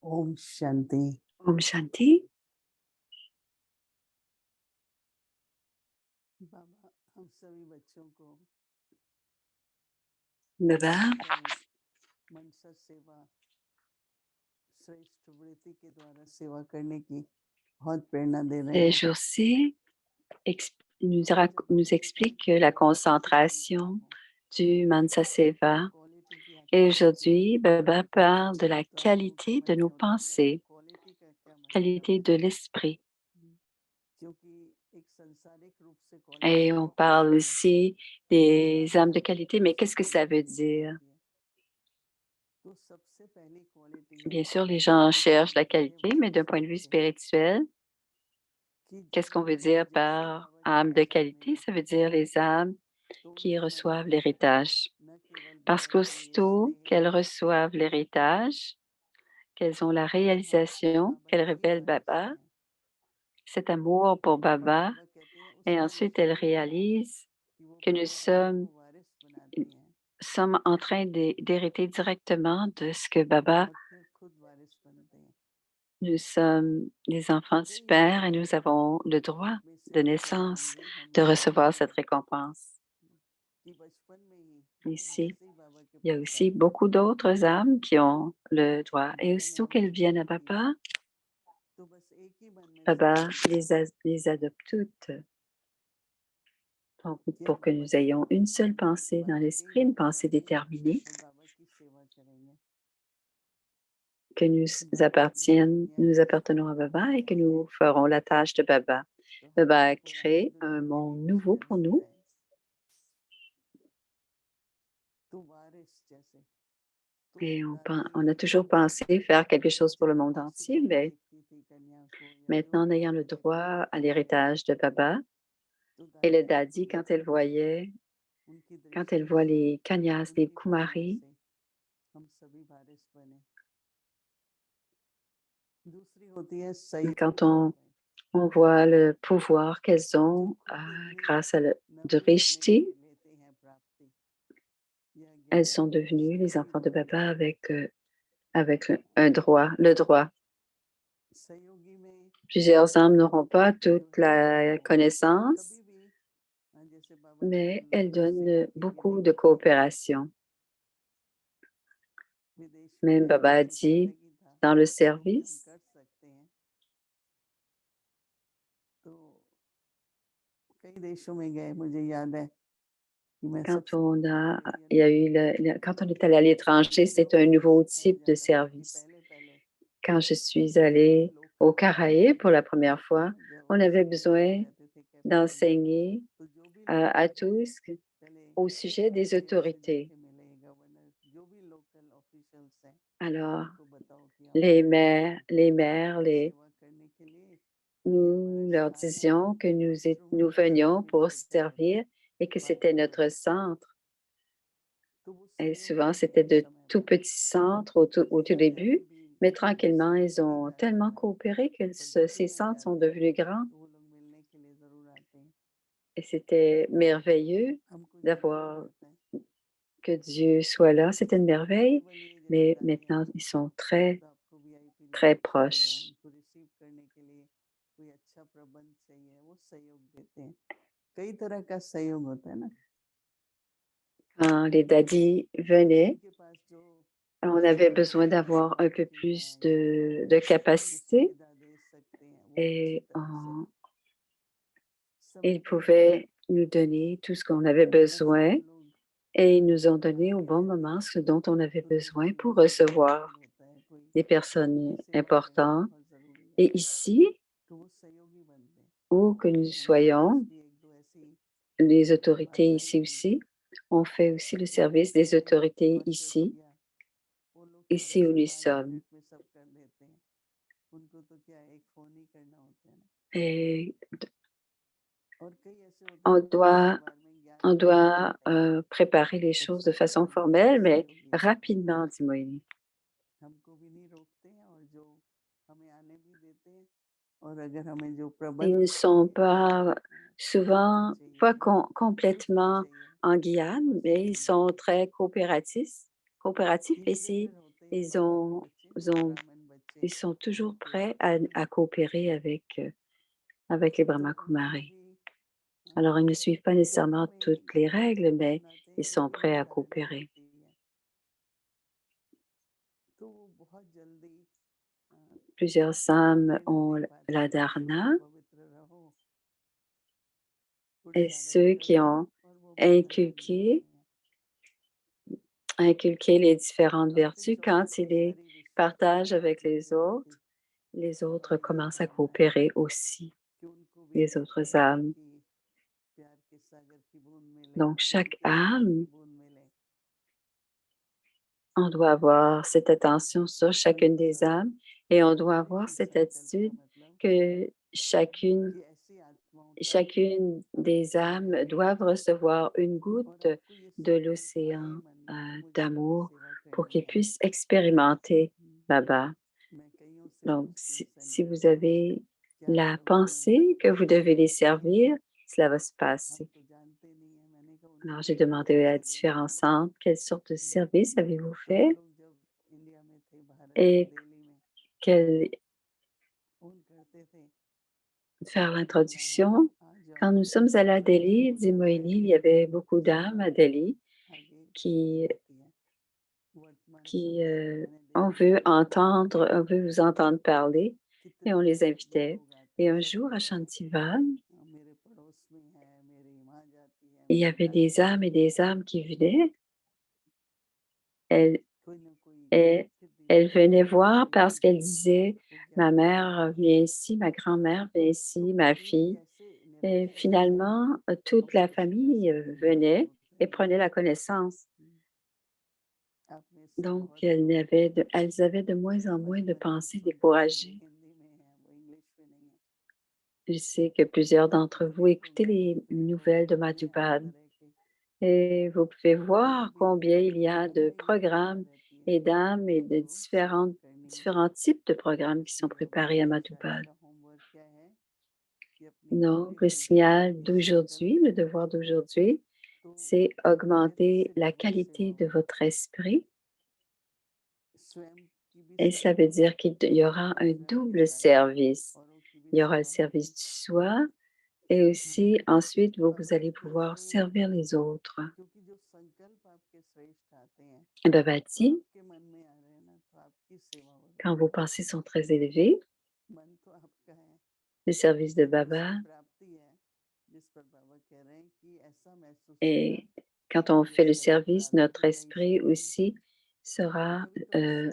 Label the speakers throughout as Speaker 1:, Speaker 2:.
Speaker 1: ओम Shanti.
Speaker 2: Om Shanti.
Speaker 1: बाबा हम सभी बच्चों को
Speaker 2: Baba,
Speaker 1: आजकल मनसा सेवा श्रेष्ठ वृत्ति के द्वारा सेवा करने की बहुत प्रेरणा दे रहे
Speaker 2: ces
Speaker 1: हैं।
Speaker 2: jours-ci
Speaker 1: आज जब
Speaker 2: nous
Speaker 1: हम
Speaker 2: explique que la concentration du Mansa Seva.
Speaker 1: Quality की
Speaker 2: Et
Speaker 1: एक्टिविटी करेंगे
Speaker 2: aujourd'hui, Baba parle de la
Speaker 1: तो आप लोग
Speaker 2: qualité de
Speaker 1: समझ
Speaker 2: nos
Speaker 1: जाओगे कि आखिर
Speaker 2: pensées,
Speaker 1: क्वालिटी का क्या मतलब
Speaker 2: qualité
Speaker 1: है।
Speaker 2: de l'esprit.
Speaker 1: क्योंकि एक सांसारिक रूप से क्वालिटी
Speaker 2: Et on
Speaker 1: कहते हैं
Speaker 2: parle
Speaker 1: तो
Speaker 2: aussi des âmes de
Speaker 1: सांसारिक
Speaker 2: qualité,
Speaker 1: रूप
Speaker 2: mais
Speaker 1: से
Speaker 2: qu'est-ce que ça veut
Speaker 1: quality ली
Speaker 2: dire?
Speaker 1: जाती है। तो सबसे पहली क्वालिटी है
Speaker 2: Bien sûr, les gens cherchent la qualité, mais d'un point de vue spirituel,
Speaker 1: कि
Speaker 2: qu'est-ce
Speaker 1: जब
Speaker 2: qu'on veut dire
Speaker 1: जैसे
Speaker 2: par
Speaker 1: बाबा जी
Speaker 2: âme de
Speaker 1: आश्रम में
Speaker 2: qualité? Ça veut
Speaker 1: आते
Speaker 2: dire
Speaker 1: हैं
Speaker 2: les âmes
Speaker 1: तो
Speaker 2: qui
Speaker 1: उनकी
Speaker 2: reçoivent
Speaker 1: महिमा
Speaker 2: l'héritage.
Speaker 1: न केवल
Speaker 2: Parce
Speaker 1: बाबा के लिए
Speaker 2: qu'aussitôt
Speaker 1: स्नेह
Speaker 2: qu'elles
Speaker 1: है
Speaker 2: reçoivent l'héritage, qu'elles ont la
Speaker 1: और हम
Speaker 2: réalisation,
Speaker 1: बाबा
Speaker 2: qu'elles
Speaker 1: के ही
Speaker 2: révèlent
Speaker 1: वारिस
Speaker 2: Baba,
Speaker 1: हैं।
Speaker 2: cet amour pour
Speaker 1: और
Speaker 2: Baba,
Speaker 1: बाबा कहते हैं उस
Speaker 2: et
Speaker 1: वारिस
Speaker 2: ensuite
Speaker 1: के
Speaker 2: elles
Speaker 1: लिए
Speaker 2: réalisent
Speaker 1: कि वो
Speaker 2: que nous
Speaker 1: परमात्मा
Speaker 2: sommes,
Speaker 1: को वारिस बनाती हैं
Speaker 2: sommes en train d'hériter directement de ce que Baba,
Speaker 1: और फिर खुद वारिस बनते हैं।
Speaker 2: nous sommes les enfants du
Speaker 1: कई
Speaker 2: Père et
Speaker 1: जगह
Speaker 2: nous avons le droit
Speaker 1: में
Speaker 2: de
Speaker 1: सेवा किए
Speaker 2: naissance
Speaker 1: होंगे हम
Speaker 2: de
Speaker 1: सुने
Speaker 2: recevoir cette
Speaker 1: होंगे
Speaker 2: récompense.
Speaker 1: कि बचपन में ही
Speaker 2: Ici,
Speaker 1: जैसे ही बाबा के
Speaker 2: il y a
Speaker 1: पास
Speaker 2: aussi
Speaker 1: आते हैं
Speaker 2: beaucoup d'autres âmes qui ont le droit. Et
Speaker 1: बाबा ने
Speaker 2: aussitôt
Speaker 1: उन्हें
Speaker 2: qu'elles viennent à
Speaker 1: जन्म दिया
Speaker 2: Baba,
Speaker 1: तो बस एक ही मन में
Speaker 2: Baba
Speaker 1: संकल्प किया
Speaker 2: les adopte toutes. Donc,
Speaker 1: कि
Speaker 2: pour
Speaker 1: हम
Speaker 2: que nous ayons une seule pensée dans
Speaker 1: बाबा के ही
Speaker 2: l'esprit, une
Speaker 1: होने
Speaker 2: pensée
Speaker 1: वाले हैं
Speaker 2: déterminée,
Speaker 1: और बाबा की सेवा करेंगे।
Speaker 2: que
Speaker 1: बाबा ने दुनिया
Speaker 2: nous
Speaker 1: को
Speaker 2: appartenons à
Speaker 1: सुंदर
Speaker 2: Baba et que
Speaker 1: बनाया है
Speaker 2: nous ferons la tâche de Baba.
Speaker 1: तो
Speaker 2: Baba
Speaker 1: हमको
Speaker 2: a
Speaker 1: पुरानी
Speaker 2: créé un
Speaker 1: दुनिया के
Speaker 2: monde
Speaker 1: लिए कुछ
Speaker 2: nouveau pour
Speaker 1: करने का
Speaker 2: nous.
Speaker 1: है। तो वारिस जैसे तो
Speaker 2: Et
Speaker 1: दादी
Speaker 2: on a toujours pensé faire quelque chose pour
Speaker 1: जब
Speaker 2: le monde
Speaker 1: कौशी
Speaker 2: entier,
Speaker 1: कन्या
Speaker 2: mais
Speaker 1: दिखती थी कन्या को या जो
Speaker 2: maintenant, en
Speaker 1: भी
Speaker 2: ayant le
Speaker 1: दादी देखती थी
Speaker 2: droit à l'héritage de Baba,
Speaker 1: तो
Speaker 2: et le
Speaker 1: दादी को
Speaker 2: Dadi,
Speaker 1: खुद देखने के लिए उनकी
Speaker 2: quand elle
Speaker 1: दृष्टि
Speaker 2: voit
Speaker 1: से
Speaker 2: les Kanyas, les
Speaker 1: उनकी करुणा
Speaker 2: Kumaris,
Speaker 1: से हम सभी वारिस बने। दूसरी होती है
Speaker 2: quand
Speaker 1: संयोग
Speaker 2: on voit le pouvoir qu'elles
Speaker 1: जो
Speaker 2: ont
Speaker 1: खुद ही
Speaker 2: grâce à de
Speaker 1: नवीन अपने
Speaker 2: Rishti,
Speaker 1: लिए लेते हैं प्राप्ति या
Speaker 2: elles
Speaker 1: ज्ञान
Speaker 2: sont devenues les
Speaker 1: शक्ति
Speaker 2: enfants de
Speaker 1: द्वारा
Speaker 2: Baba avec un droit, le droit.
Speaker 1: सहयोगी में
Speaker 2: Plusieurs âmes n'auront pas
Speaker 1: जो
Speaker 2: toute
Speaker 1: है
Speaker 2: la connaissance,
Speaker 1: कभी भी जैसे बाबा जी
Speaker 2: mais elles
Speaker 1: ने सेवा
Speaker 2: donnent
Speaker 1: की
Speaker 2: beaucoup
Speaker 1: विधि
Speaker 2: de coopération.
Speaker 1: विदेश
Speaker 2: Même
Speaker 1: में
Speaker 2: Baba a
Speaker 1: कुछ
Speaker 2: dit,
Speaker 1: अलग ही था
Speaker 2: dans le
Speaker 1: वो भी हम
Speaker 2: service,
Speaker 1: कर सकते हैं। तो कई देशों में गए मुझे याद है कि मैं सबसे
Speaker 2: il y a eu quand on est allé à l'étranger, c'est un nouveau
Speaker 1: सिखाया
Speaker 2: type de
Speaker 1: जाता था कि
Speaker 2: service.
Speaker 1: पहले पहले
Speaker 2: Quand je suis allée
Speaker 1: local
Speaker 2: au Caraïbes pour la première fois,
Speaker 1: जो
Speaker 2: on avait
Speaker 1: सेक्रेटरीज
Speaker 2: besoin
Speaker 1: रहते थे कैपिटल में
Speaker 2: d'enseigner
Speaker 1: तो जो भी लोकल
Speaker 2: à tous
Speaker 1: पहले
Speaker 2: au sujet des
Speaker 1: मेयर से
Speaker 2: autorités.
Speaker 1: जाके मिले गवर्नर जो भी लोकल ऑफिशियल्स हैं
Speaker 2: Alors,
Speaker 1: उनको बताओ कि हम
Speaker 2: les maires,
Speaker 1: सेवा करने के लिए ये हमारा
Speaker 2: nous leur
Speaker 1: स्थान है
Speaker 2: disions que
Speaker 1: आश्रम
Speaker 2: nous
Speaker 1: हमारा
Speaker 2: venions
Speaker 1: धार्मिक
Speaker 2: pour
Speaker 1: क्षेत्र है
Speaker 2: servir et que c'était
Speaker 1: बाकी
Speaker 2: notre
Speaker 1: वारिस बने
Speaker 2: centre.
Speaker 1: तो वो
Speaker 2: Et
Speaker 1: सहयोगी
Speaker 2: souvent, c'était
Speaker 1: उस
Speaker 2: de
Speaker 1: समय
Speaker 2: tout
Speaker 1: था
Speaker 2: petits centres au tout
Speaker 1: शायद अभी
Speaker 2: début,
Speaker 1: भी
Speaker 2: mais
Speaker 1: वैसा
Speaker 2: tranquillement,
Speaker 1: कुछ
Speaker 2: ils ont
Speaker 1: किया
Speaker 2: tellement
Speaker 1: जाता है
Speaker 2: coopéré que
Speaker 1: पर जब भी
Speaker 2: ces
Speaker 1: मैं
Speaker 2: centres sont
Speaker 1: जाती हूँ
Speaker 2: devenus grands.
Speaker 1: तो वो लोग मिलने के लिए ज़रूर आते हैं
Speaker 2: Et c'était merveilleux
Speaker 1: हमको जानकारी
Speaker 2: d'avoir
Speaker 1: देते हैं
Speaker 2: que Dieu soit là. C'était une
Speaker 1: और
Speaker 2: merveille,
Speaker 1: केवल ये
Speaker 2: mais
Speaker 1: जिम्मेदारी है
Speaker 2: maintenant, ils sont très,
Speaker 1: तो आपको वीआईपी
Speaker 2: très
Speaker 1: लाउंज चाहिए या
Speaker 2: proches.
Speaker 1: उनको रिसीव करने के लिए कोई अच्छा प्रबंध चाहिए वो सहयोग देते हैं कई तरह का सहयोग होता है ना
Speaker 2: Quand les daddies venaient,
Speaker 1: जिनके पास जो
Speaker 2: on avait besoin
Speaker 1: जैसे
Speaker 2: d'avoir un peu
Speaker 1: पार्किंग है
Speaker 2: plus
Speaker 1: या
Speaker 2: de
Speaker 1: जो
Speaker 2: capacité
Speaker 1: सुविधा दे सकते हैं वो अच्छी
Speaker 2: et
Speaker 1: तरह से समय
Speaker 2: ils
Speaker 1: पर देते हैं
Speaker 2: pouvaient nous donner tout ce qu'on avait besoin
Speaker 1: अक्सर लोग
Speaker 2: et ils nous ont donné au
Speaker 1: आते
Speaker 2: bon
Speaker 1: हैं
Speaker 2: moment ce dont on avait
Speaker 1: तो जब
Speaker 2: besoin pour
Speaker 1: सेवा का
Speaker 2: recevoir
Speaker 1: अवसर होता है कोई
Speaker 2: des personnes
Speaker 1: उनकी सेवा करना
Speaker 2: importantes.
Speaker 1: बहुत ज़रूरी है
Speaker 2: Et ici,
Speaker 1: तो वो सहयोगी बनते हैं
Speaker 2: où que nous
Speaker 1: हमारे पास
Speaker 2: soyons,
Speaker 1: भी एक दो ऐसी
Speaker 2: les autorités
Speaker 1: माताएं
Speaker 2: ici
Speaker 1: हैं
Speaker 2: aussi, on fait aussi le service
Speaker 1: जिन्होंने
Speaker 2: des
Speaker 1: सेवा
Speaker 2: autorités
Speaker 1: वर्कर्स
Speaker 2: ici,
Speaker 1: किया वो लोग तो
Speaker 2: ici où
Speaker 1: जैसे
Speaker 2: nous
Speaker 1: 5 मिनट
Speaker 2: sommes.
Speaker 1: में सब कर देते हैं उनको तो क्या एक फ़ोन ही करना होता है ना
Speaker 2: Et
Speaker 1: और कई ऐसे होते
Speaker 2: on
Speaker 1: हैं जिनके
Speaker 2: doit,
Speaker 1: परिवार में ज्ञान
Speaker 2: on
Speaker 1: की कमी
Speaker 2: doit
Speaker 1: है
Speaker 2: préparer les
Speaker 1: और
Speaker 2: choses de
Speaker 1: सब
Speaker 2: façon
Speaker 1: बाबा के
Speaker 2: formelle, mais
Speaker 1: सहयोगी हैं
Speaker 2: rapidement, dit Moïse.
Speaker 1: हमको भी नहीं रोकते हैं और जो हमें आने भी देते हैं और अगर हमें जो
Speaker 2: Ils
Speaker 1: प्रबंध
Speaker 2: ne sont
Speaker 1: चाहिए
Speaker 2: pas
Speaker 1: प्रबंध
Speaker 2: souvent pas
Speaker 1: चाहिए सूचना
Speaker 2: complètement
Speaker 1: चाहिए
Speaker 2: en
Speaker 1: तो
Speaker 2: Guyane,
Speaker 1: बस
Speaker 2: mais ils sont très coopératifs. Coopératifs
Speaker 1: teenager
Speaker 2: ici,
Speaker 1: होते हैं
Speaker 2: ils
Speaker 1: बाबा के
Speaker 2: ont,
Speaker 1: बच्चे
Speaker 2: ils
Speaker 1: जो
Speaker 2: ont
Speaker 1: ब्राह्मण बच्चे
Speaker 2: ils sont toujours prêts à coopérer avec les Brahma Kumaris. Alors, ils ne suivent pas nécessairement toutes les règles, mais ils sont prêts à coopérer. Plusieurs âmes ont la dharana et ceux qui ont inculqué les différentes vertus, quand ils les partagent avec les autres commencent à coopérer aussi, les autres âmes. Donc, chaque âme, on doit avoir cette attention sur chacune des âmes et on doit avoir cette attitude que chacune des âmes doivent recevoir une goutte de l'océan d'amour pour qu'ils puissent expérimenter Baba. Donc, si vous avez la pensée que vous devez les servir, cela va se passer. Alors, j'ai demandé à différents centres quelle sorte de service avez-vous fait et faire l'introduction. Quand nous sommes allés à Delhi, dit Moïni, il y avait beaucoup d'âmes à Delhi qui on veut vous entendre parler et on les invitait. Et un jour à Shantivan, il y avait des âmes et des âmes qui venaient. Elles venaient voir parce qu'elles disaient, ma mère vient ici, ma grand-mère vient ici, ma fille. Et finalement, toute la famille venait et prenait la connaissance. Donc, elles avaient de moins en moins de pensées découragées. Je sais que plusieurs d'entre vous écoutez les nouvelles de Madhubad et vous pouvez voir combien il y a de programmes et d'âmes et de différents types de programmes qui sont préparés à Madhubad. Donc, le signal d'aujourd'hui, le devoir d'aujourd'hui, c'est augmenter la qualité de votre esprit. Et cela veut dire qu'il y aura un double service. Il y aura le service du soi et aussi ensuite, vous allez pouvoir servir les autres. Baba dit, quand vos pensées sont très élevées, le service de Baba, et quand on fait le service, notre esprit aussi sera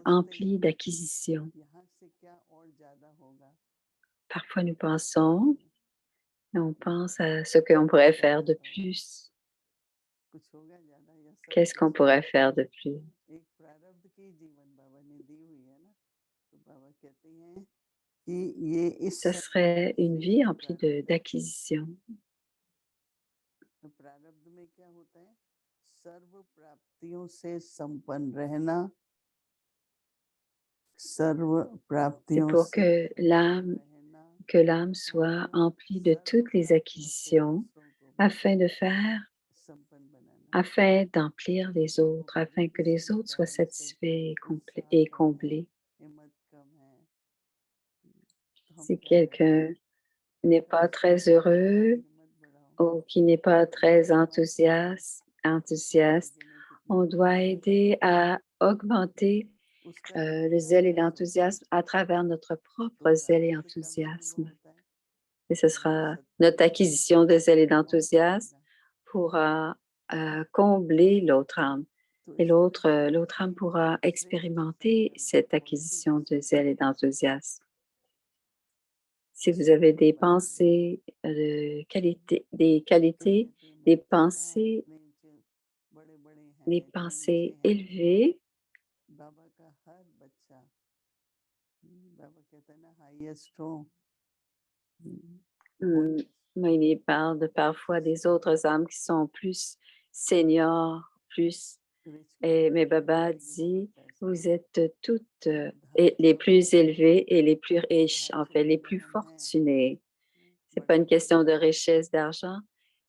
Speaker 2: empli d'acquisition. Parfois, nous pensons, on pense à ce qu'on pourrait faire de plus. Qu'est-ce qu'on pourrait faire de plus? Ce serait une vie emplie d'acquisition. C'est pour que l'âme soit emplie de toutes les acquisitions afin d'emplir les autres, afin que les autres soient satisfaits et comblés. Si quelqu'un n'est pas très heureux ou qui n'est pas très enthousiaste, on doit aider à augmenter le zèle et l'enthousiasme à travers notre propre zèle et enthousiasme. Et ce sera notre acquisition de zèle et d'enthousiasme pourra combler l'autre âme. Et l'autre âme pourra expérimenter cette acquisition de zèle et d'enthousiasme. Si vous avez des pensées des pensées élevées, il parle parfois des autres âmes qui sont plus seniors, mais Baba dit, vous êtes toutes les plus élevées et les plus riches, en fait, les plus fortunées. Ce n'est pas une question de richesse, d'argent,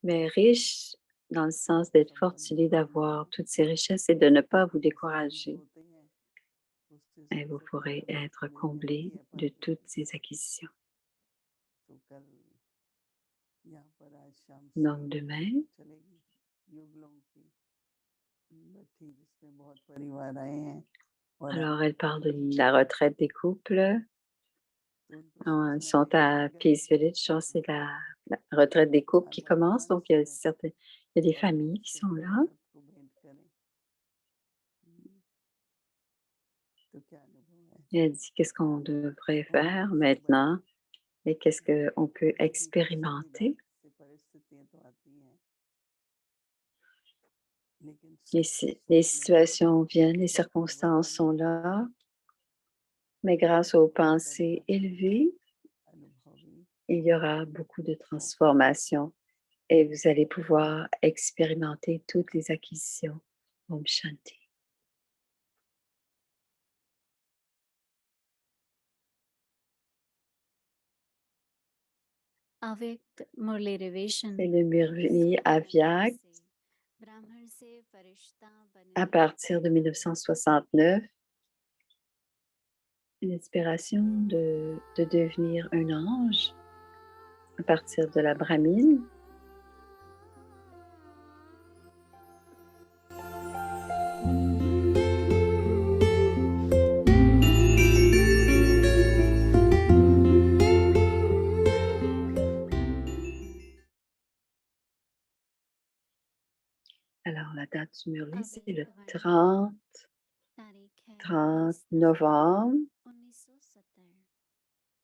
Speaker 2: mais riche dans le sens d'être fortuné, d'avoir toutes ces richesses et de ne pas vous décourager. et vous pourrez être comblé de toutes ces acquisitions.
Speaker 1: तो कल यहाँ पर आज शाम
Speaker 2: Donc
Speaker 1: 7
Speaker 2: demain,
Speaker 1: बजे चलेगी युगलों की भट्टी जिसमें बहुत परिवार आए हैं और
Speaker 2: alors elle parle de la retraite des couples.
Speaker 1: तो उनको
Speaker 2: Ils
Speaker 1: सोचना
Speaker 2: sont
Speaker 1: है
Speaker 2: à
Speaker 1: अगर
Speaker 2: Peace Village, je pense que c'est la retraite des couples qui commence. Donc, il y a il y a des
Speaker 1: और
Speaker 2: familles qui
Speaker 1: उससे
Speaker 2: sont
Speaker 1: पहले
Speaker 2: là.
Speaker 1: रात को भेंट करें तो क्या अनुभव है
Speaker 2: Et elle dit qu'est-ce qu'on devrait
Speaker 1: और
Speaker 2: faire
Speaker 1: फिर उसके बाद
Speaker 2: maintenant et qu'est-ce qu'on peut
Speaker 1: क्योंकि किसी भी
Speaker 2: expérimenter.
Speaker 1: रात से परिस्थितियां तो आती हैं लेकिन
Speaker 2: Les,
Speaker 1: सोच
Speaker 2: les
Speaker 1: सोचने से
Speaker 2: situations viennent, les circonstances
Speaker 1: परिवर्तन
Speaker 2: sont
Speaker 1: होता
Speaker 2: là,
Speaker 1: है
Speaker 2: mais grâce aux
Speaker 1: और
Speaker 2: pensées élevées,
Speaker 1: अनुभवी
Speaker 2: il y aura beaucoup de transformations et vous allez pouvoir expérimenter toutes les acquisitions. Om Shanti.
Speaker 3: अव्यक्त मुरली revision
Speaker 2: C'est le Murli Avyak
Speaker 3: ब्राह्मण से फरिश्ता
Speaker 2: à
Speaker 3: बने
Speaker 2: partir de 1969. Une inspiration de devenir un ange à partir de la Brahmine. Alors, la date du Murli, c'est le 30 novembre.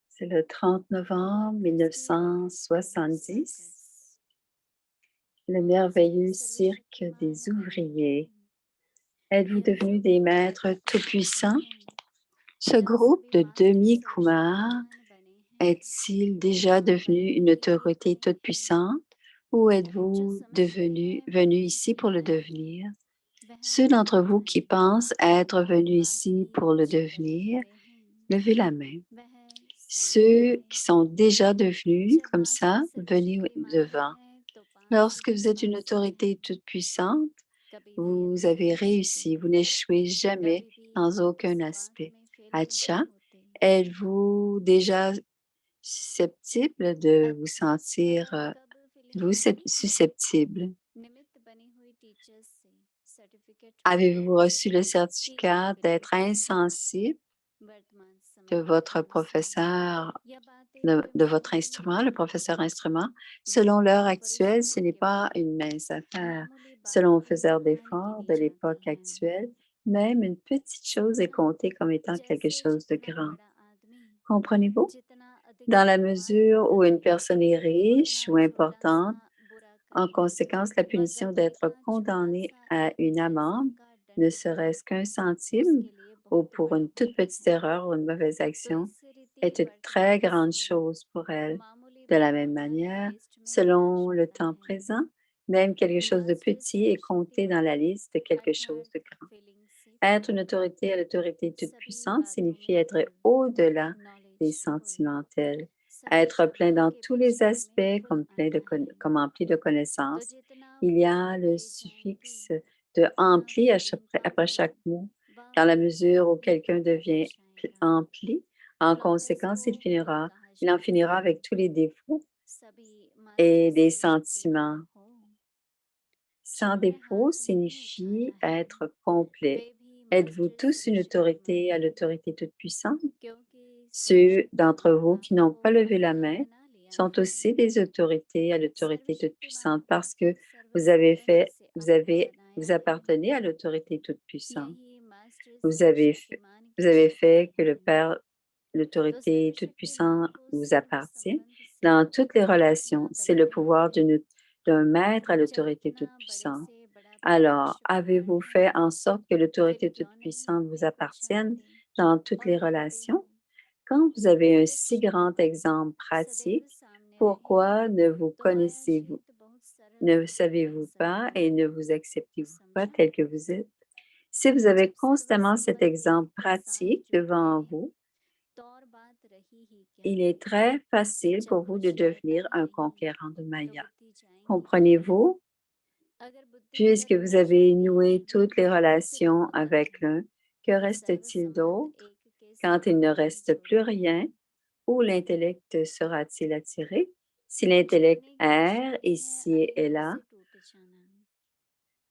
Speaker 2: C'est le 30 novembre 1970. Le merveilleux cirque des ouvriers. Êtes-vous devenus des maîtres tout-puissants? Ce groupe de demi-kumars est-il déjà devenu une autorité toute-puissante ou êtes-vous venus ici pour le devenir? Ceux d'entre vous qui pensent être venus ici pour le devenir, levez la main. Ceux qui sont déjà devenus comme ça, venez devant. Lorsque vous êtes une autorité toute-puissante, vous avez réussi, vous n'échouez jamais dans aucun aspect. Acha, êtes-vous déjà susceptible de vous sentir susceptible? Avez-vous reçu le certificat d'être insensible de votre professeur, de votre instrument, le professeur instrument? Selon l'heure actuelle, ce n'est pas une mince affaire. Selon faiseur d'effort de l'époque actuelle, même une petite chose est comptée comme étant quelque chose de grand. Comprenez-vous? Dans la mesure où une personne est riche ou importante, en conséquence, la punition d'être condamné à une amende, ne serait-ce qu'un centime ou pour une toute petite erreur ou une mauvaise action, est une très grande chose pour elle. De la même manière, selon le temps présent, même quelque chose de petit est compté dans la liste de quelque chose de grand. Être une autorité à l'autorité toute puissante signifie être au-delà des sentimentels, être plein dans tous les aspects comme empli de connaissances. Il y a le suffixe de empli après chaque mot. Dans la mesure où quelqu'un devient empli, en conséquence, il en finira avec tous les défauts et des sentiments. Sans défaut signifie être complet. Êtes-vous tous une autorité à l'autorité toute-puissante? Ceux d'entre vous qui n'ont pas levé la main sont aussi des autorités à l'autorité toute-puissante parce que vous appartenez à l'autorité toute-puissante. Vous avez fait que le Père, l'autorité toute-puissante vous appartient. Dans toutes les relations, c'est le pouvoir d'un maître à l'autorité toute-puissante. Alors, avez-vous fait en sorte que l'autorité toute-puissante vous appartienne dans toutes les relations? Quand vous avez un si grand exemple pratique, pourquoi ne savez-vous pas et ne vous acceptez-vous pas tel que vous êtes? Si vous avez constamment cet exemple pratique devant vous, il est très facile pour vous de devenir un conquérant de Maya. Comprenez-vous? Puisque vous avez noué toutes les relations avec l'un, Que reste-t-il d'autre quand il ne reste plus rien? Où l'intellect sera-t-il attiré? Si l'intellect erre ici et là,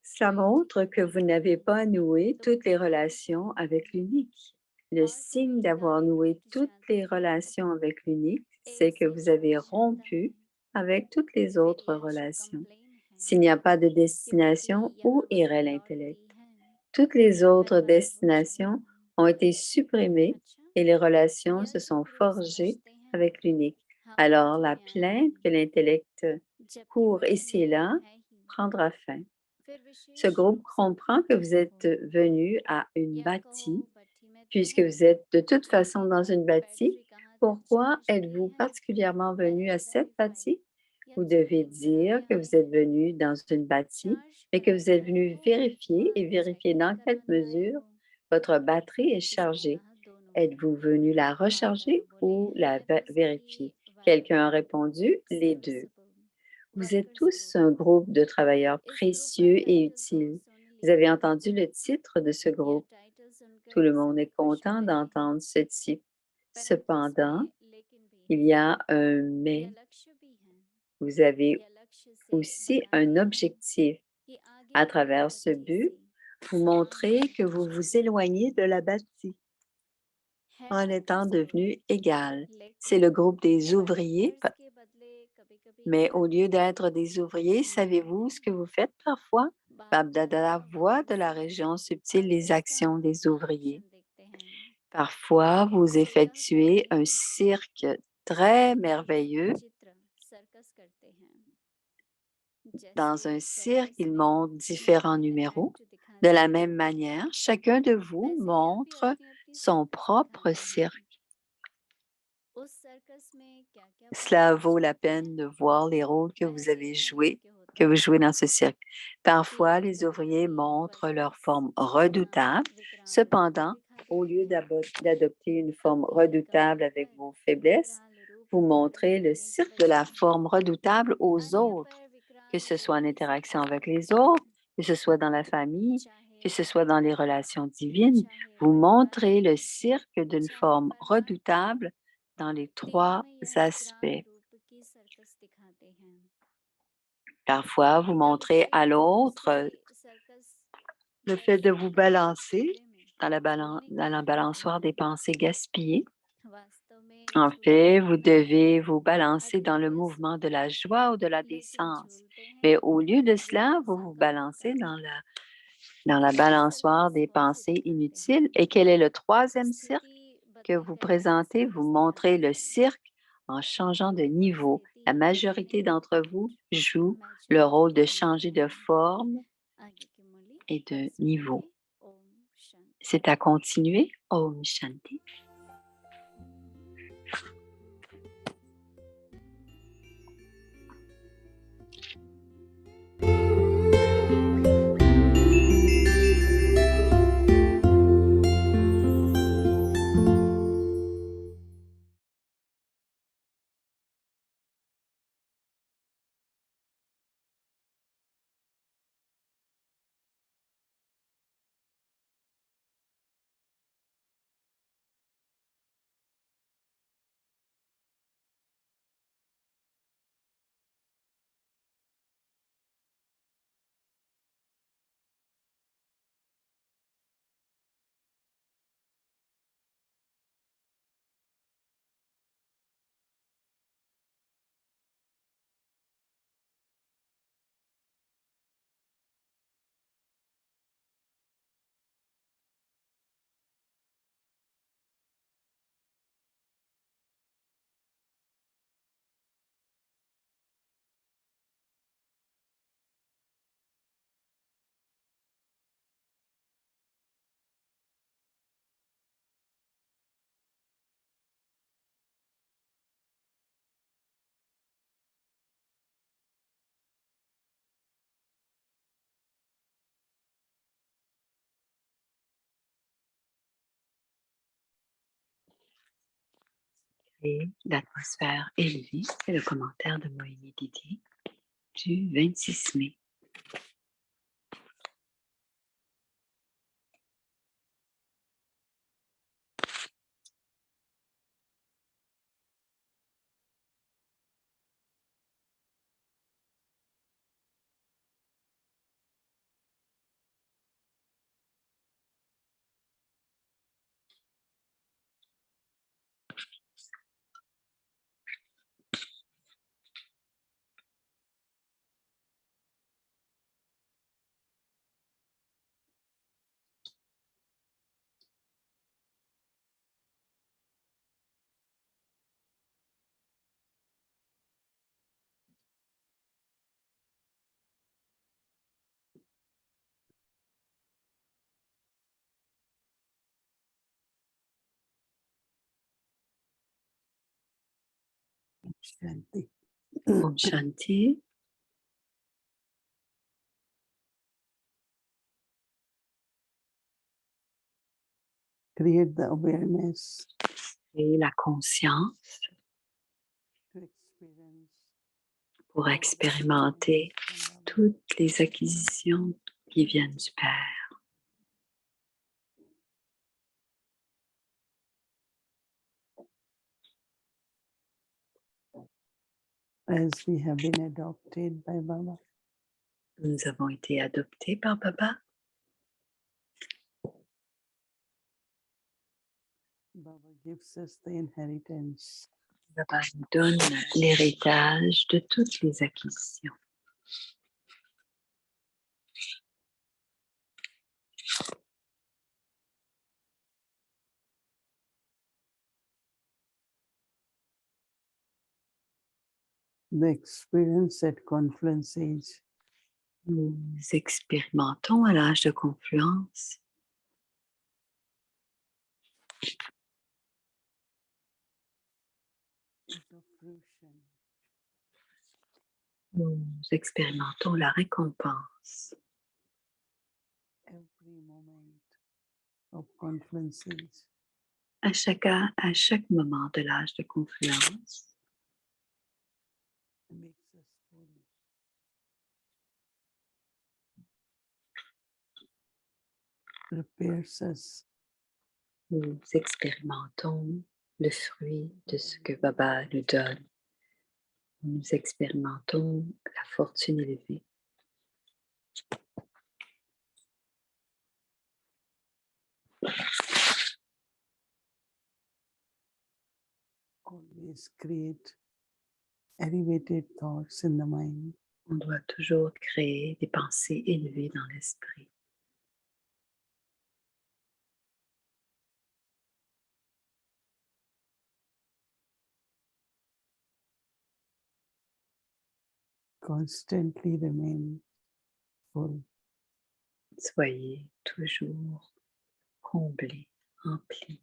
Speaker 2: cela montre que vous n'avez pas noué toutes les relations avec l'unique. Le signe d'avoir noué toutes les relations avec l'unique, c'est que vous avez rompu avec toutes les autres relations. S'il n'y a pas de destination, où irait l'intellect? Toutes les autres destinations ont été supprimées et les relations se sont forgées avec l'unique. Alors, la plainte que l'intellect court ici et là prendra fin. Ce groupe comprend que vous êtes venu à une bâtie, puisque vous êtes de toute façon dans une bâtie. Pourquoi êtes-vous particulièrement venu à cette bâtie? Vous devez dire que vous êtes venu dans une bâtie, mais que vous êtes venu vérifier et vérifier dans quelle mesure votre batterie est chargée. Êtes-vous venu la recharger ou la vérifier? Quelqu'un a répondu les deux. Vous êtes tous un groupe de travailleurs précieux et utiles. Vous avez entendu le titre de ce groupe. Tout le monde est content d'entendre ce titre. Cependant, il y a un mais. Vous avez aussi un objectif. À travers ce but, vous montrez que vous vous éloignez de la bâtie en étant devenu égal. C'est le groupe des ouvriers, mais au lieu d'être des ouvriers, savez-vous ce que vous faites parfois? Babdada voit de la région subtile les actions des ouvriers. Parfois, vous effectuez un cirque très merveilleux. Dans un cirque, ils montrent différents numéros. De la même manière, chacun de vous montre son propre cirque. Cela vaut la peine de voir les rôles que vous avez joués, que vous jouez dans ce cirque. Parfois, les ouvriers montrent leur forme redoutable. Cependant, au lieu d'adopter une forme redoutable avec vos faiblesses, vous montrez le cirque de la forme redoutable aux autres, que ce soit en interaction avec les autres, que ce soit dans la famille, que ce soit dans les relations divines. Vous montrez le cirque d'une forme redoutable dans les trois aspects. Parfois, vous montrez à l'autre le fait de vous balancer dans la balançoire des pensées gaspillées. En fait, vous devez vous balancer dans le mouvement de la joie ou de la décence. Mais au lieu de cela, vous vous balancez dans la balançoire des pensées inutiles. Et quel est le troisième cirque que vous présentez? Vous montrez le cirque en changeant de niveau. La majorité d'entre vous joue le rôle de changer de forme et de niveau. C'est à continuer. Om Shanti. Et l'atmosphère élevée, c'est le commentaire de Moïni Didier du 26 mai.
Speaker 1: Shanti.
Speaker 2: Om Shanti.
Speaker 1: Create the awareness
Speaker 2: Et la conscience
Speaker 1: to experience
Speaker 2: pour expérimenter toutes les acquisitions qui viennent du Père.
Speaker 1: as we have been adopted by Baba.
Speaker 2: Nous avons été adoptés par Baba.
Speaker 1: Baba gives us the inheritance.
Speaker 2: Baba nous donne l'héritage de toutes les acquisitions.
Speaker 1: The experience at confluence age
Speaker 2: Nous expérimentons à l'âge de confluence
Speaker 1: is of fruition.
Speaker 2: nous expérimentons la récompense.
Speaker 1: Every moment of confluence age
Speaker 2: À chaque moment de l'âge de confluence,
Speaker 1: makes us full. Prepares us
Speaker 2: nous expérimentons le fruit de ce que Baba nous donne. Nous expérimentons la fortune élevée.
Speaker 1: always create elevated thoughts in the mind.
Speaker 2: On doit toujours créer des pensées élevées dans l'esprit.
Speaker 1: Constantly remain full.
Speaker 2: Soyez toujours comblés, remplis.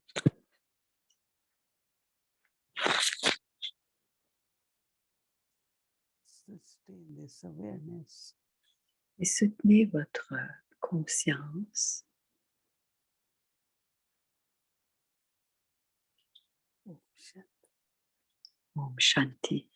Speaker 1: Sustain this awareness.
Speaker 2: Et soutenez votre conscience.
Speaker 1: Om Shanti.
Speaker 2: Om Shanti.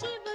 Speaker 4: Shiv